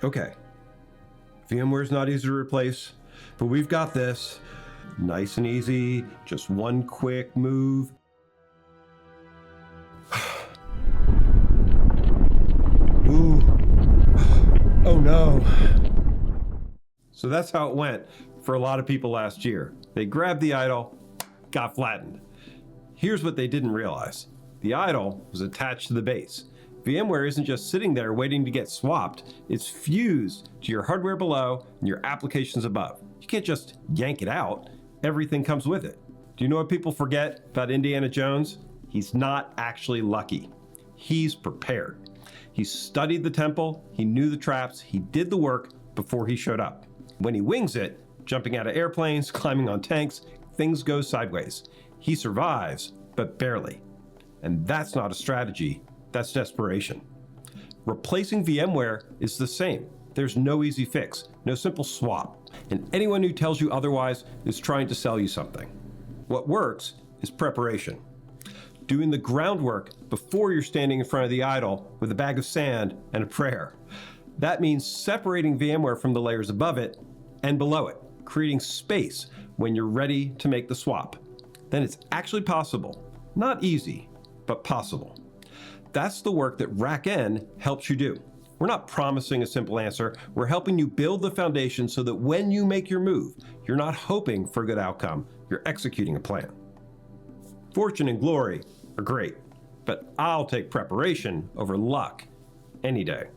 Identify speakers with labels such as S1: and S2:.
S1: Okay, VMware's not easy to replace, but we've got this. Nice and easy, just one quick move. Ooh. Oh no. So that's how it went for a lot of people last year. They grabbed the idle, got flattened. Here's what they didn't realize. The idle was attached to the base. VMware isn't just sitting there waiting to get swapped, it's fused to your hardware below and your applications above. You can't just yank it out, everything comes with it. Do you know what people forget about Indiana Jones? He's not actually lucky. He's prepared. He studied the temple, he knew the traps, he did the work before he showed up. When he wings it, jumping out of airplanes, climbing on tanks, things go sideways. He survives, but barely. And that's not a strategy, that's desperation. Replacing VMware is the same. There's no easy fix, no simple swap. And anyone who tells you otherwise is trying to sell you something. What works is preparation. Doing the groundwork before you're standing in front of the idol with a bag of sand and a prayer. That means separating VMware from the layers above it and below it, creating space when you're ready to make the swap. Then it's actually possible. Not easy, but possible. That's the work that RackN helps you do. We're not promising a simple answer. We're helping you build the foundation so that when you make your move, you're not hoping for a good outcome, you're executing a plan. Fortune and glory are great, but I'll take preparation over luck any day.